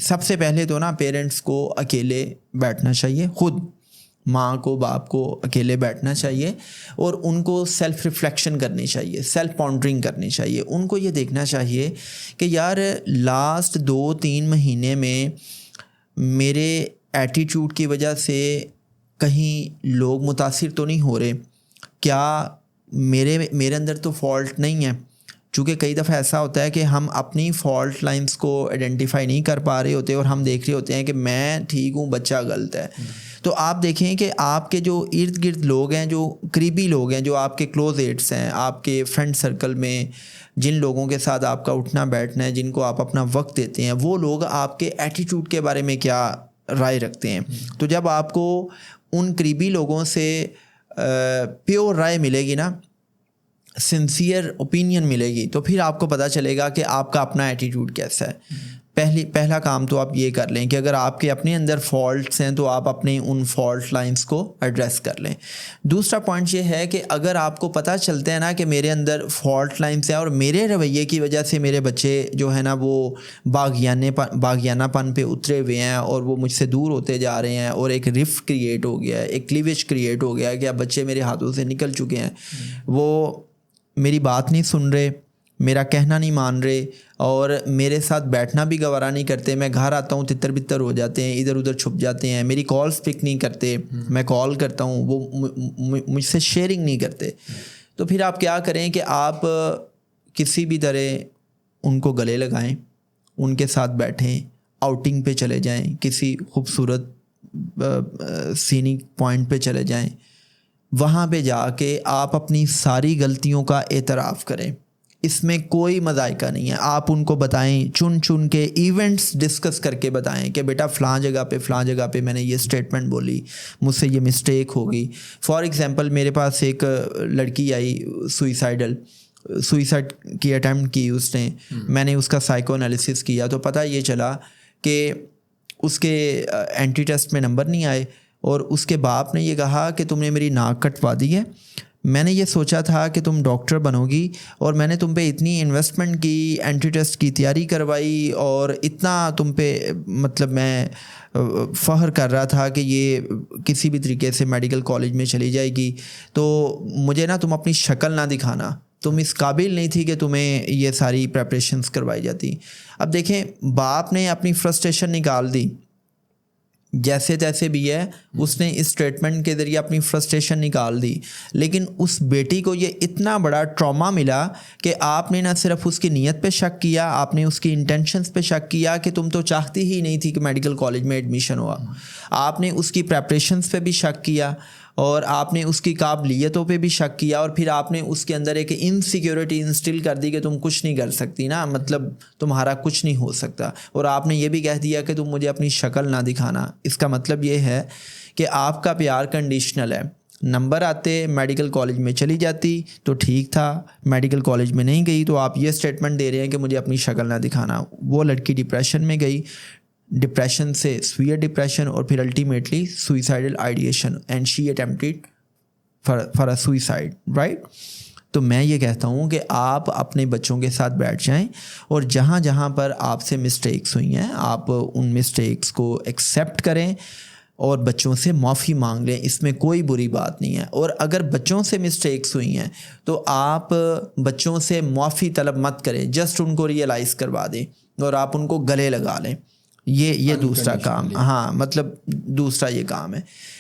سب سے پہلے تو نا پیرنٹس کو اکیلے بیٹھنا چاہیے، خود ماں کو باپ کو اکیلے بیٹھنا چاہیے اور ان کو سیلف ریفلیکشن کرنی چاہیے، سیلف پونڈرنگ کرنی چاہیے. ان کو یہ دیکھنا چاہیے کہ یار لاسٹ 2-3 مہینے میں میرے ایٹیٹیوڈ کی وجہ سے کہیں لوگ متاثر تو نہیں ہو رہے، کیا میرے اندر تو فالٹ نہیں ہے. چونکہ کئی دفعہ ایسا ہوتا ہے کہ ہم اپنی فالٹ لائنز کو آئیڈینٹیفائی نہیں کر پا رہے ہوتے اور ہم دیکھ رہے ہوتے ہیں کہ میں ٹھیک ہوں بچہ غلط ہے. تو آپ دیکھیں کہ آپ کے جو ارد گرد لوگ ہیں، جو قریبی لوگ ہیں، جو آپ کے کلوز ایٹس ہیں، آپ کے فرینڈ سرکل میں جن لوگوں کے ساتھ آپ کا اٹھنا بیٹھنا ہے، جن کو آپ اپنا وقت دیتے ہیں، وہ لوگ آپ کے ایٹیٹیوڈ کے بارے میں کیا رائے رکھتے ہیں. تو جب آپ کو ان قریبی لوگوں سے پیور رائے ملے گی نا، سنسیئر اوپینین ملے گی، تو پھر آپ کو پتہ چلے گا کہ آپ کا اپنا ایٹیٹیوڈ کیسا ہے. پہلا کام تو آپ یہ کر لیں کہ اگر آپ کے اپنے اندر فالٹس ہیں تو آپ اپنے ان فالٹ لائنز کو ایڈریس کر لیں. دوسرا پوائنٹ یہ ہے کہ اگر آپ کو پتہ چلتا ہے نا کہ میرے اندر فالٹ لائنز ہیں اور میرے رویے کی وجہ سے میرے بچے جو ہے نا وہ باغیانہ پن پہ اترے ہوئے ہیں اور وہ مجھ سے دور ہوتے جا رہے ہیں اور ایک رفٹ کریٹ ہو گیا ہے، ایک کلیویج کریٹ ہو گیا ہے کہ اب بچے میرے ہاتھوں سے نکل چکے ہیں، وہ میری بات نہیں سن رہے، میرا کہنا نہیں مان رہے اور میرے ساتھ بیٹھنا بھی گوارا نہیں کرتے. میں گھر آتا ہوں تتر بتر ہو جاتے ہیں، ادھر ادھر چھپ جاتے ہیں، میری کالز پک نہیں کرتے، میں کال کرتا ہوں وہ مجھ سے شیئرنگ نہیں کرتے. تو پھر آپ کیا کریں کہ آپ کسی بھی طرح ان کو گلے لگائیں، ان کے ساتھ بیٹھیں، آؤٹنگ پہ چلے جائیں، کسی خوبصورت سینک پوائنٹ پہ چلے جائیں، وہاں پہ جا کے آپ اپنی ساری غلطیوں کا اعتراف کریں. اس میں کوئی مذائقہ نہیں ہے. آپ ان کو بتائیں، چن کے ایونٹس ڈسکس کر کے بتائیں کہ بیٹا فلاں جگہ پہ میں نے یہ اسٹیٹمنٹ بولی، مجھ سے یہ مسٹیک ہوگی. فار ایگزامپل میرے پاس ایک لڑکی آئی سوئسائڈ کی اٹیمپٹ کی اس نے. میں نے اس کا سائیکو انالیسس کیا تو پتہ یہ چلا کہ اس کے اینٹی ٹیسٹ میں نمبر نہیں آئے اور اس کے باپ نے یہ کہا کہ تم نے میری ناک کٹوا دی ہے. میں نے یہ سوچا تھا کہ تم ڈاکٹر بنو گی اور میں نے تم پہ اتنی انویسٹمنٹ کی، اینٹی ٹیسٹ کی تیاری کروائی اور اتنا تم پہ مطلب میں فخر کر رہا تھا کہ یہ کسی بھی طریقے سے میڈیکل کالج میں چلی جائے گی. تو مجھے نا تم اپنی شکل نہ دکھانا، تم اس قابل نہیں تھی کہ تمہیں یہ ساری پریپریشنز کروائی جاتی. اب دیکھیں باپ نے اپنی فرسٹریشن نکال دی جیسے تیسے بھی ہے، اس نے اس اسٹیٹمنٹ کے ذریعے اپنی فرسٹریشن نکال دی، لیکن اس بیٹی کو یہ اتنا بڑا ٹراما ملا کہ آپ نے نہ صرف اس کی نیت پہ شک کیا، آپ نے اس کی انٹینشنز پہ شک کیا کہ تم تو چاہتی ہی نہیں تھی کہ میڈیکل کالج میں ایڈمیشن ہوا. آپ نے اس کی پریپریشنز پہ بھی شک کیا اور آپ نے اس کی قابلیتوں پہ بھی شک کیا اور پھر آپ نے اس کے اندر ایک انسیکیورٹی انسٹل کر دی کہ تم کچھ نہیں کر سکتی نا، مطلب تمہارا کچھ نہیں ہو سکتا. اور آپ نے یہ بھی کہہ دیا کہ تم مجھے اپنی شکل نہ دکھانا. اس کا مطلب یہ ہے کہ آپ کا پیار کنڈیشنل ہے. نمبر آتے میڈیکل کالج میں چلی جاتی تو ٹھیک تھا، میڈیکل کالج میں نہیں گئی تو آپ یہ اسٹیٹمنٹ دے رہے ہیں کہ مجھے اپنی شکل نہ دکھانا. وہ لڑکی ڈپریشن میں گئی، ڈپریشن سے سویئر ڈپریشن اور پھر ultimately suicidal ideation and she attempted for a suicide, right. تو میں یہ کہتا ہوں کہ آپ اپنے بچوں کے ساتھ بیٹھ جائیں اور جہاں پر آپ سے مسٹیکس ہوئی ہیں آپ ان مسٹیکس کو ایکسیپٹ کریں اور بچوں سے معافی مانگ لیں. اس میں کوئی بری بات نہیں ہے. اور اگر بچوں سے مسٹیکس ہوئی ہیں تو آپ بچوں سے معافی طلب مت کریں، جسٹ ان کو ریئلائز کروا دیں اور آپ ان کو گلے لگا لیں. یہ دوسرا کام، ہاں مطلب دوسرا یہ کام ہے.